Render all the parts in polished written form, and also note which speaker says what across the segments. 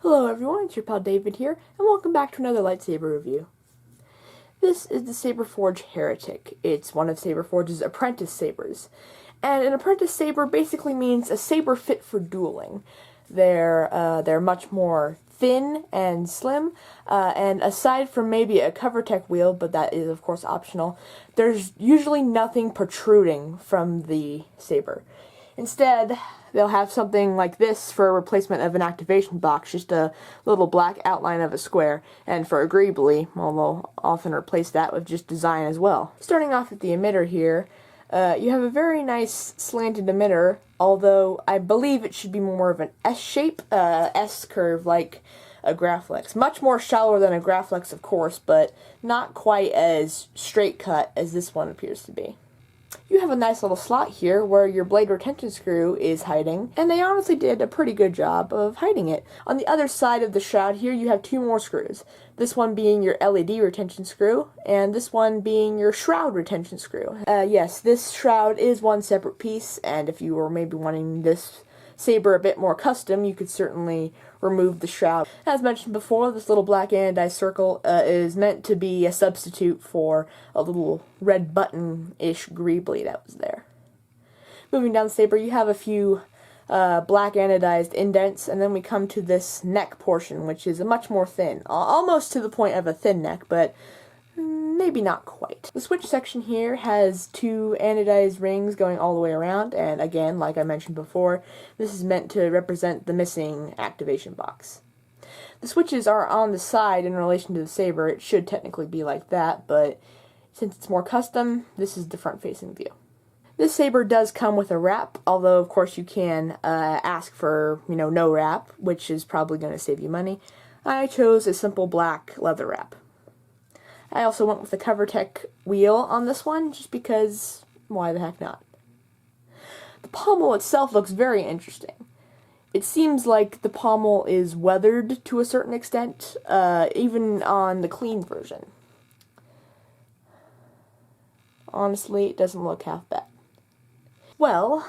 Speaker 1: Hello everyone, it's your pal David here, and welcome back to another lightsaber review. This is the Saberforge Heretic. It's one of Saberforge's apprentice sabers. And an apprentice saber basically means a saber fit for dueling. They're much more thin and slim, and aside from maybe a CoverTech wheel, but that is of course optional, there's usually nothing protruding from the saber. Instead, they'll have something like this for a replacement of an activation box, just a little black outline of a square, and for agreeably, well, they'll often replace that with just design as well. Starting off with the emitter here, you have a very nice slanted emitter, although I believe it should be more of an S-shape, S-curve like a Graflex. Much more shallower than a Graflex, of course, but not quite as straight cut as this one appears to be. You have a nice little slot here where your blade retention screw is hiding, and they honestly did a pretty good job of hiding it. On the other side of the shroud here, you have two more screws. This one being your LED retention screw, and this one being your shroud retention screw. Yes, this shroud is one separate piece, and if you were maybe wanting this saber a bit more custom, you could certainly remove the shroud. As mentioned before, this little black anodized circle is meant to be a substitute for a little red button-ish greebly that was there. Moving down the saber, you have a few black anodized indents, and then we come to this neck portion, which is a much more thin, almost to the point of a thin neck, but maybe not quite. The switch section here has two anodized rings going all the way around, and again, like I mentioned before, this is meant to represent the missing activation box. The switches are on the side in relation to the saber. It should technically be like that, but since it's more custom, this is the front-facing view. This saber does come with a wrap, although of course you can ask for, no wrap, which is probably going to save you money. I chose a simple black leather wrap. I also went with the CoverTech wheel on this one, just because, why the heck not? The pommel itself looks very interesting. It seems like the pommel is weathered to a certain extent, even on the clean version. Honestly, it doesn't look half bad. Well,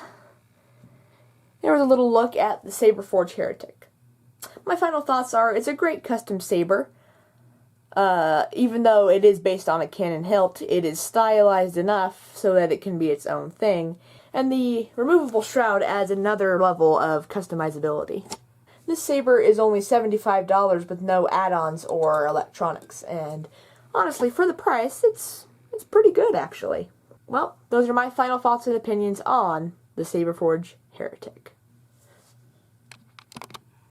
Speaker 1: there was a little look at the Saberforge Heretic. My final thoughts are, it's a great custom saber. Even though it is based on a cannon hilt, it is stylized enough so that it can be its own thing, and the removable shroud adds another level of customizability. This saber is only $75 with no add-ons or electronics, and honestly, for the price, it's pretty good, actually. Well, those are my final thoughts and opinions on the Saberforge Heretic.